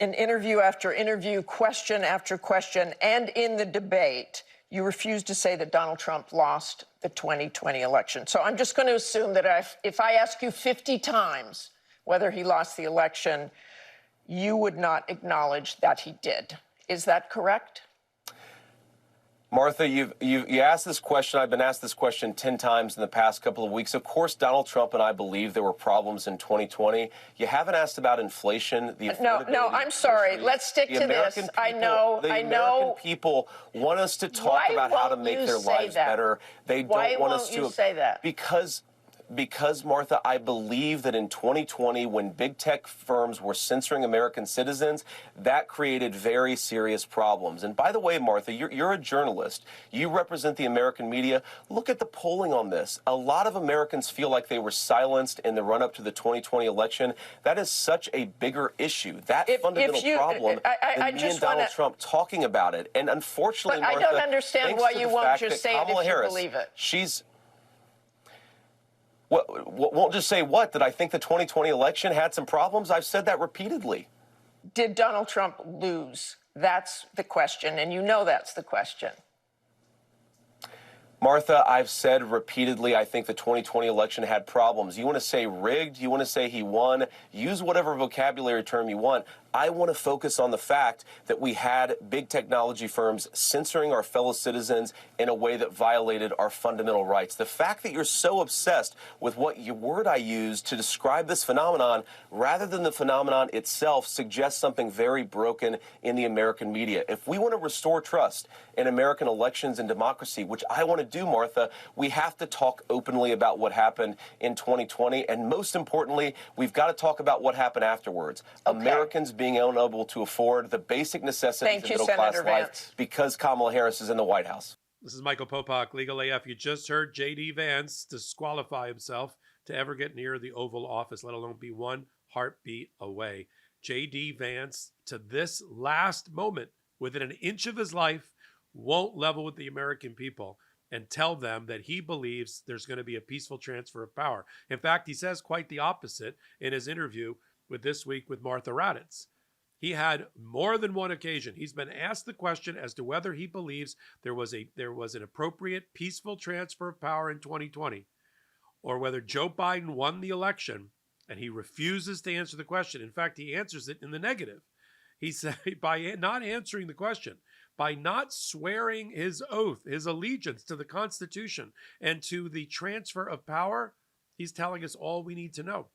in interview after interview, question after question, and in the debate, you refused to say that Donald Trump lost the 2020 election. So I'm just going to assume that if I ask you 50 times whether he lost the election, you would not acknowledge that he did. Is that correct? Martha, you asked this question. I've been asked this question 10 times in the past couple of weeks. Of course, Donald Trump and I believe there were problems in 2020. You haven't asked about inflation. No, I'm sorry. Let's stick to this. People, I know. The American people want us to talk about how to make their lives better. They don't want us to. Why won't you say that? Because, Martha, I believe that in 2020, when big tech firms were censoring American citizens, that created very serious problems. And by the way, Martha, you're a journalist. You represent the American media. Look at the polling on this. A lot of Americans feel like they were silenced in the run-up to the 2020 election. That is such a bigger issue. That fundamental problem than me and Donald Trump talking about it. And unfortunately, Martha, I don't understand why you won't just say it if you believe it. Won't just say what? That I think the 2020 election had some problems? I've said that repeatedly. Did Donald Trump lose? That's the question, and you know that's the question. Martha, I've said repeatedly, I think the 2020 election had problems. You want to say rigged? You want to say he won? Use whatever vocabulary term you want. I want to focus on the fact that we had big technology firms censoring our fellow citizens in a way that violated our fundamental rights. The fact that you're so obsessed with what word I use to describe this phenomenon rather than the phenomenon itself suggests something very broken in the American media. If we want to restore trust in American elections and democracy, which I want to do, Martha, we have to talk openly about what happened in 2020. And most importantly, we've got to talk about what happened afterwards. Okay. Americans being unable to afford the basic necessities of middle-class life because Kamala Harris is in the White House. This is Michael Popok, Legal AF. You just heard J.D. Vance disqualify himself to ever get near the Oval Office, let alone be one heartbeat away. J.D. Vance, to this last moment, within an inch of his life, won't level with the American people and tell them that he believes there's going to be a peaceful transfer of power. In fact, he says quite the opposite in his interview with This Week with Martha Raddatz. He had more than one occasion. He's been asked the question as to whether he believes there was an appropriate, peaceful transfer of power in 2020, or whether Joe Biden won the election, and he refuses to answer the question. In fact, he answers it in the negative. He said, by not answering the question, by not swearing his oath, his allegiance to the Constitution and to the transfer of power, he's telling us all we need to know.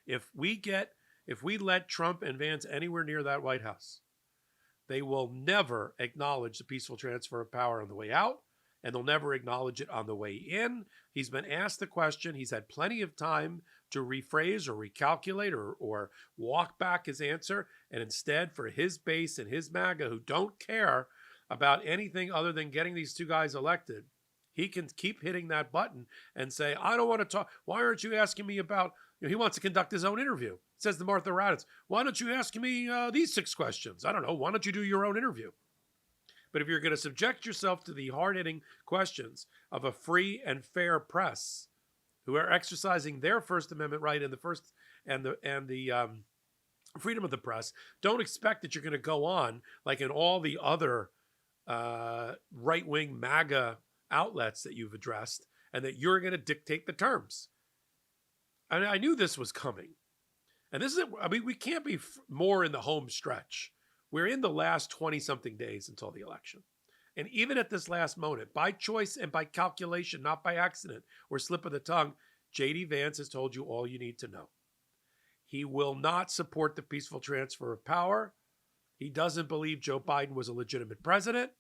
If we let Trump and Vance anywhere near that White House, they will never acknowledge the peaceful transfer of power on the way out, and they'll never acknowledge it on the way in. He's been asked the question. He's had plenty of time to rephrase or recalculate or walk back his answer. And instead, for his base and his MAGA, who don't care about anything other than getting these two guys elected, he can keep hitting that button and say, I don't want to talk. Why aren't you asking me about, he wants to conduct his own interview. Says to Martha Raddatz, why don't you ask me these 6 questions? I don't know. Why don't you do your own interview? But if you're going to subject yourself to the hard-hitting questions of a free and fair press, who are exercising their First Amendment right and the freedom of the press, don't expect that you're going to go on like in all the other right-wing MAGA outlets that you've addressed, and that you're going to dictate the terms. I knew this was coming. And this is, we can't be more in the home stretch. We're in the last 20-something days until the election. And even at this last moment, by choice and by calculation, not by accident or slip of the tongue, J.D. Vance has told you all you need to know. He will not support the peaceful transfer of power. He doesn't believe Joe Biden was a legitimate president.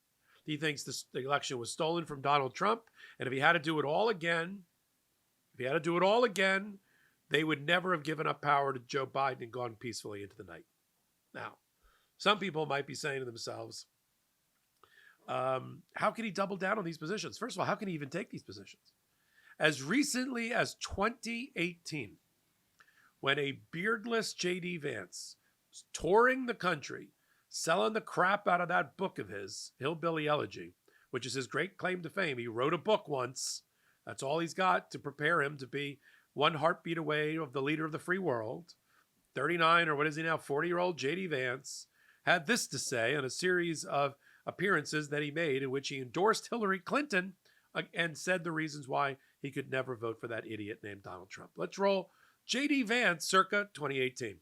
He thinks the election was stolen from Donald Trump. And if he had to do it all again, they would never have given up power to Joe Biden and gone peacefully into the night. Now, some people might be saying to themselves, how can he double down on these positions? First of all, how can he even take these positions? As recently as 2018, when a beardless J.D. Vance was touring the country, selling the crap out of that book of his, Hillbilly Elegy, which is his great claim to fame. He wrote a book once. That's all he's got to prepare him to be one heartbeat away of the leader of the free world. 39, or what is he now, 40-year-old J.D. Vance, had this to say on a series of appearances that he made in which he endorsed Hillary Clinton and said the reasons why he could never vote for that idiot named Donald Trump. Let's roll J.D. Vance circa 2018.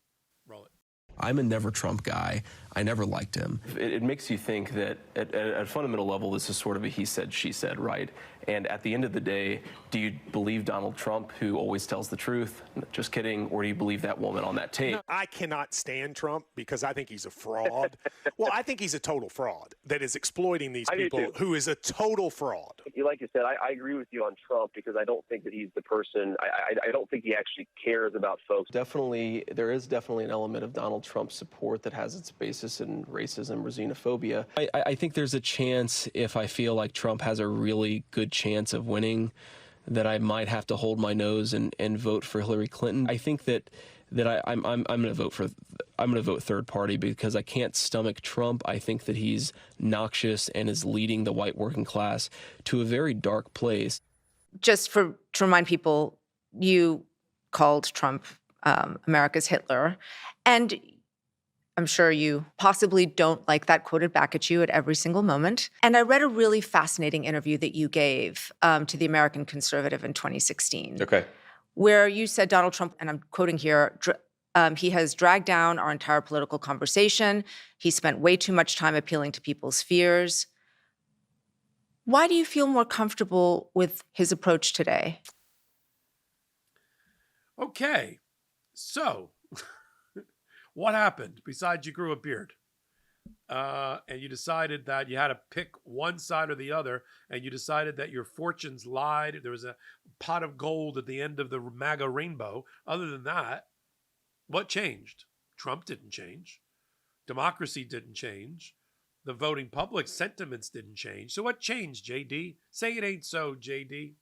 Roll it. I'm a never Trump guy. I never liked him. It makes you think that at a fundamental level, this is sort of a he said, she said, right? And at the end of the day, do you believe Donald Trump, who always tells the truth? Just kidding. Or do you believe that woman on that tape? I cannot stand Trump because I think he's a fraud. Well, I think he's a total fraud that is exploiting these people, who is a total fraud. Like you said, I agree with you on Trump because I don't think that he's the person. I don't think he actually cares about folks. Definitely, there is definitely an element of Donald Trump support that has its basis in racism or xenophobia. I think there's a chance, if I feel like Trump has a really good chance of winning, that I might have to hold my nose and vote for Hillary Clinton. I think that I'm going to vote third party because I can't stomach Trump. I think that he's noxious and is leading the white working class to a very dark place. Just to remind people, you called Trump America's Hitler, and I'm sure you possibly don't like that quoted back at you at every single moment. And I read a really fascinating interview that you gave to the American Conservative in 2016. Okay. Where you said Donald Trump, and I'm quoting here, he has dragged down our entire political conversation. He spent way too much time appealing to people's fears. Why do you feel more comfortable with his approach today? Okay, so what happened besides you grew a beard? And you decided that you had to pick one side or the other, and you decided that your fortunes lied. There was a pot of gold at the end of the MAGA rainbow. Other than that, what changed? Trump didn't change. Democracy didn't change. The voting public sentiments didn't change. So what changed, JD? Say it ain't so, JD.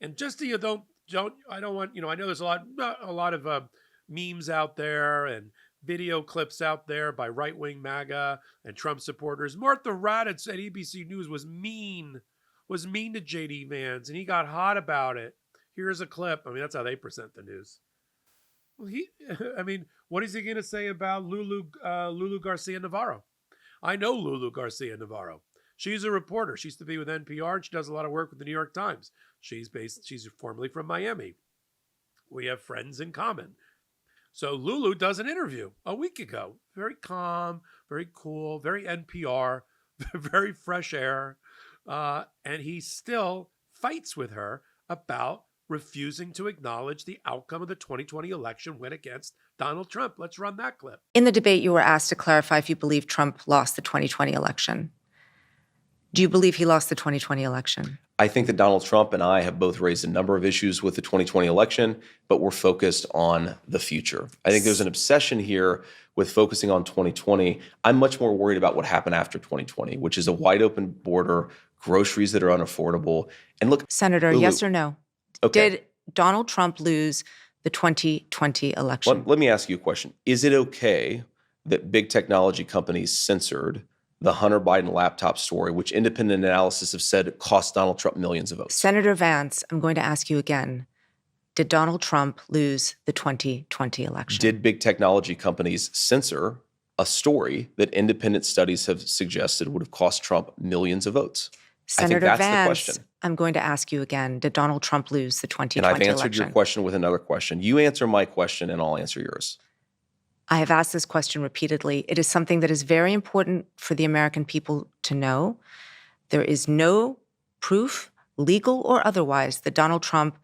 And just so you I don't want, I know there's a lot of memes out there and video clips out there by right-wing MAGA and Trump supporters. Martha Raddatz at ABC News was mean to J.D. Vance, and he got hot about it. Here's a clip. I mean, that's how they present the news. Well, what is he going to say about Lulu Garcia-Navarro? I know Lulu Garcia-Navarro. She's a reporter. She used to be with NPR, and she does a lot of work with the New York Times. She's formerly from Miami. We have friends in common. So Lulu does an interview a week ago. Very calm, very cool, very NPR, very fresh air. And he still fights with her about refusing to acknowledge the outcome of the 2020 election win against Donald Trump. Let's run that clip. In the debate, you were asked to clarify if you believe Trump lost the 2020 election. Do you believe he lost the 2020 election? I think that Donald Trump and I have both raised a number of issues with the 2020 election, but we're focused on the future. I think there's an obsession here with focusing on 2020. I'm much more worried about what happened after 2020, which is a wide open border, groceries that are unaffordable. And look, Senator, Lulu, yes or no? Okay. Did Donald Trump lose the 2020 election? Let me ask you a question. Is it okay that big technology companies censored the Hunter Biden laptop story, which independent analysis have said cost Donald Trump millions of votes? Senator Vance, I'm going to ask you again. Did Donald Trump lose the 2020 election? Did big technology companies censor a story that independent studies have suggested would have cost Trump millions of votes? Senator I think that's Vance, the question. I'm going to ask you again. Did Donald Trump lose the 2020 And I've answered election? your question with another question. You answer my question and I'll answer yours. I have asked this question repeatedly. It is something that is very important for the American people to know. There is no proof, legal or otherwise, that Donald Trump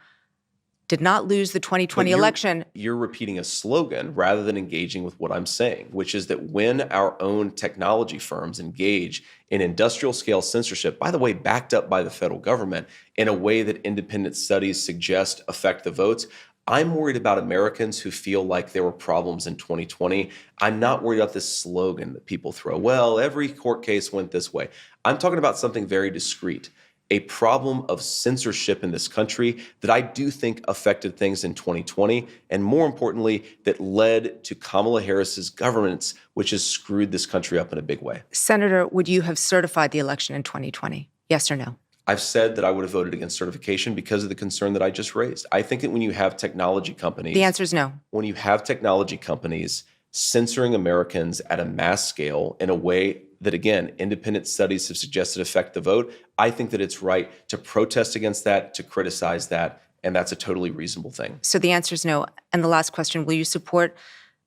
did not lose the 2020 election. You're repeating a slogan rather than engaging with what I'm saying, which is that when our own technology firms engage in industrial scale censorship, by the way, backed up by the federal government, in a way that independent studies suggest affect the votes, I'm worried about Americans who feel like there were problems in 2020. I'm not worried about this slogan that people throw. Well, every court case went this way. I'm talking about something very discrete, a problem of censorship in this country that I do think affected things in 2020, and more importantly, that led to Kamala Harris's governance, which has screwed this country up in a big way. Senator, would you have certified the election in 2020? Yes or no? I've said that I would have voted against certification because of the concern that I just raised. I think that when you have technology companies, The answer is no. when you have technology companies censoring Americans at a mass scale in a way that, again, independent studies have suggested affect the vote, I think that it's right to protest against that, to criticize that, and that's a totally reasonable thing. So the answer is no. And the last question, will you support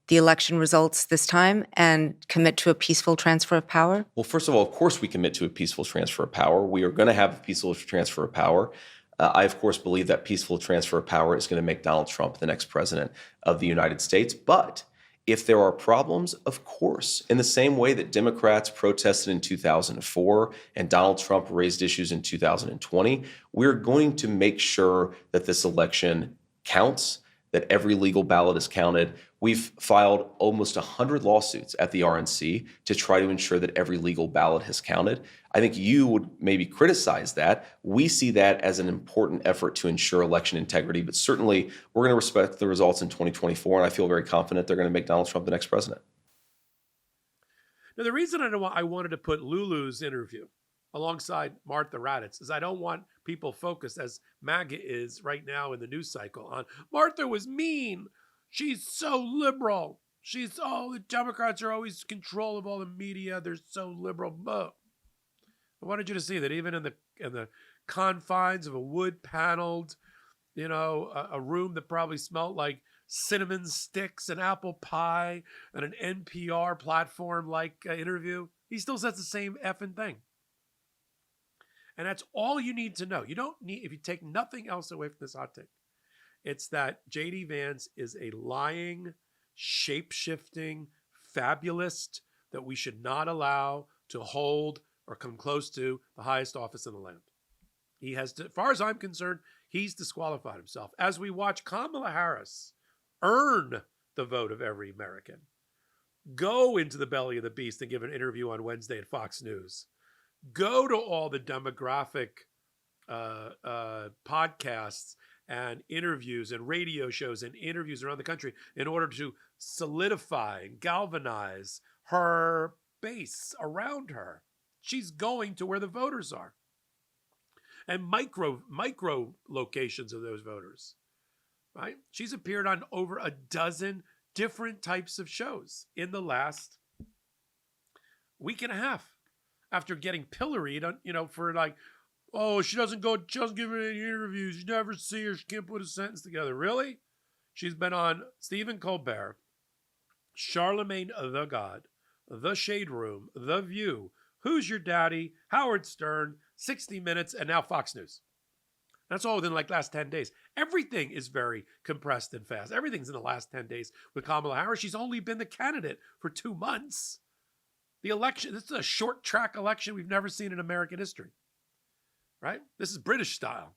the election results this time and commit to a peaceful transfer of power? Well, first of all, of course, we commit to a peaceful transfer of power. We are going to have a peaceful transfer of power. I, of course, believe that peaceful transfer of power is going to make Donald Trump the next president of the United States. But if there are problems, of course, in the same way that Democrats protested in 2004 and Donald Trump raised issues in 2020, we're going to make sure that this election counts, that every legal ballot is counted. We've filed almost 100 lawsuits at the RNC to try to ensure that every legal ballot has counted. I think you would maybe criticize that. We see that as an important effort to ensure election integrity, but certainly we're going to respect the results in 2024, and I feel very confident they're going to make Donald Trump the next president. Now, the reason I wanted to put Lulu's interview alongside Martha Raddatz is I don't want people focused, as MAGA is right now in the news cycle, on Martha was mean. She's so liberal. The Democrats are always in control of all the media. They're so liberal. But I wanted you to see that even in the confines of a wood-paneled, a room that probably smelled like cinnamon sticks and apple pie and an NPR platform-like interview, he still says the same effing thing. And that's all you need to know. You don't need, if you take nothing else away from this hot take, it's that J.D. Vance is a lying, shape-shifting fabulist that we should not allow to hold or come close to the highest office in the land. He has, as far as I'm concerned, he's disqualified himself. As we watch Kamala Harris earn the vote of every American, go into the belly of the beast and give an interview on Wednesday at Fox News, go to all the demographic podcasts and interviews and radio shows and interviews around the country in order to solidify and galvanize her base around her. She's going to where the voters are. And micro locations of those voters, right? She's appeared on over a dozen different types of shows in the last week and a half after getting pilloried on, for like, oh, she doesn't give any interviews. You never see her. She can't put a sentence together. Really? She's been on Stephen Colbert, Charlemagne the God, The Shade Room, The View, Who's Your Daddy, Howard Stern, 60 Minutes, and now Fox News. That's all within like last 10 days. Everything is very compressed and fast. Everything's in the last 10 days with Kamala Harris. She's only been the candidate for 2 months. The election, this is a short track election we've never seen in American history, right? This is British style.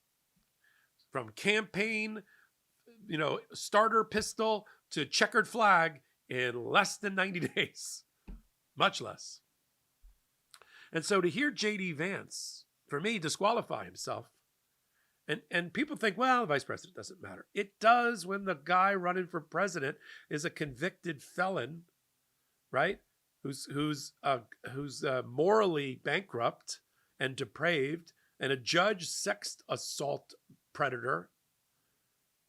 From campaign, starter pistol to checkered flag in less than 90 days, much less. And so to hear J.D. Vance, for me, disqualify himself, and people think, well, the vice president doesn't matter. It does when the guy running for president is a convicted felon, right? Who's morally bankrupt and depraved, and a judge sex assault predator,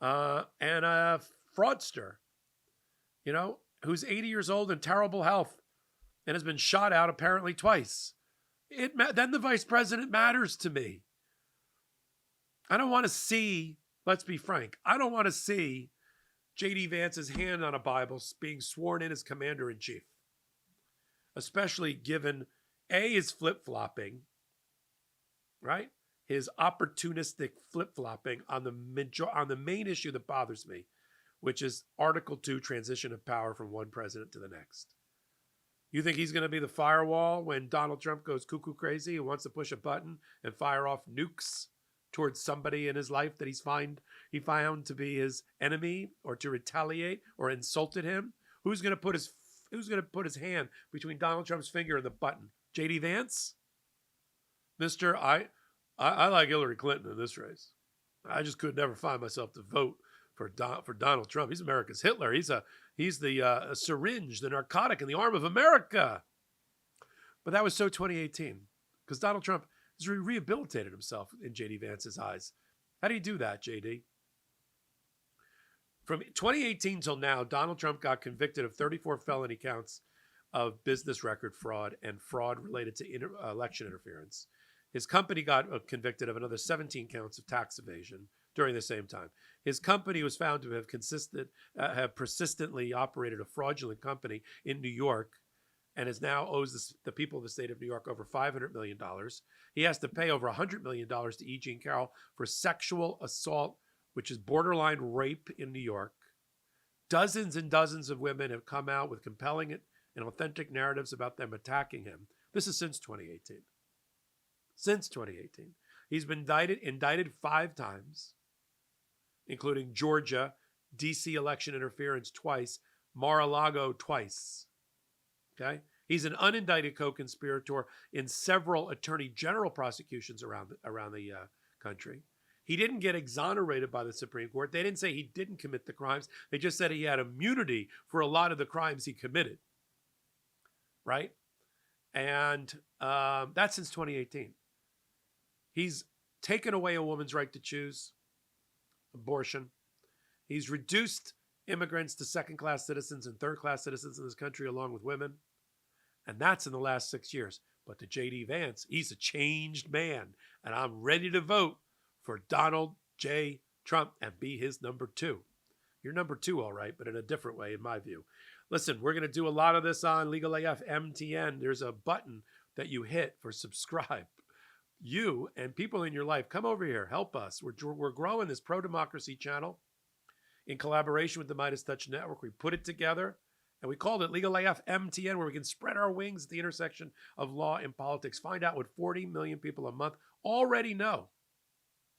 and a fraudster, who's 80 years old and terrible health, and has been shot out apparently twice. Then the vice president matters to me. I don't want to see, let's be frank, I don't want to see J.D. Vance's hand on a Bible being sworn in as commander-in-chief, especially given, A, his flip-flopping, right? His opportunistic flip-flopping on the main issue that bothers me, which is Article 2, transition of power from one president to the next. You think he's going to be the firewall when Donald Trump goes cuckoo crazy and wants to push a button and fire off nukes towards somebody in his life that he found to be his enemy or to retaliate or insulted him? Who's going to put his hand between Donald Trump's finger and the button? J.D. Vance? Mister, I like Hillary Clinton in this race. I just could never find myself to vote for Donald Trump. He's America's Hitler. He's the syringe, the narcotic in the arm of America. But that was so 2018, because Donald Trump He's rehabilitated himself in J.D. Vance's eyes. How do you do that, J.D.? From 2018 till now, Donald Trump got convicted of 34 felony counts of business record fraud and fraud related to election interference. His company got convicted of another 17 counts of tax evasion during the same time. His company was found to have persistently operated a fraudulent company in New York and now owes the people of the state of New York over $500 million. He has to pay over $100 million to E. Jean Carroll for sexual assault, which is borderline rape in New York. Dozens and dozens of women have come out with compelling and authentic narratives about them attacking him. This is since 2018. Since 2018. He's been indicted 5 times, including Georgia, D.C. election interference twice, Mar-a-Lago twice. Okay? He's an unindicted co-conspirator in several attorney general prosecutions around the country. He didn't get exonerated by the Supreme Court. They didn't say he didn't commit the crimes. They just said he had immunity for a lot of the crimes he committed. Right? And that's since 2018. He's taken away a woman's right to choose abortion. He's reduced immigrants to second-class citizens and third-class citizens in this country along with women. And that's in the last 6 years. But to J.D. Vance, he's a changed man. And I'm ready to vote for Donald J. Trump and be his number 2. You're number 2, all right, but in a different way, in my view. Listen, we're going to do a lot of this on Legal AF MTN. There's a button that you hit for subscribe. You and people in your life, come over here, help us. We're growing this pro-democracy channel in collaboration with the Midas Touch Network. We put it together, and we called it Legal AF MTN, where we can spread our wings at the intersection of law and politics. Find out what 40 million people a month already know,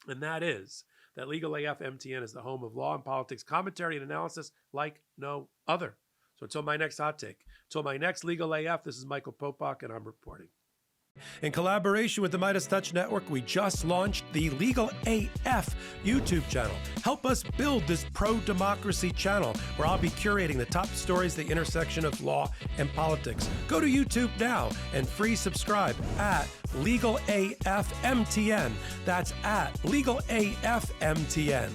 and that is that Legal AF MTN is the home of law and politics commentary and analysis like no other. So until my next hot take, until my next Legal AF, this is Michael Popok, and I'm reporting. In collaboration with the Midas Touch Network, we just launched the Legal AF YouTube channel. Help us build this pro-democracy channel where I'll be curating the top stories at the intersection of law and politics. Go to YouTube now and free subscribe at Legal AF MTN. That's at Legal AF MTN.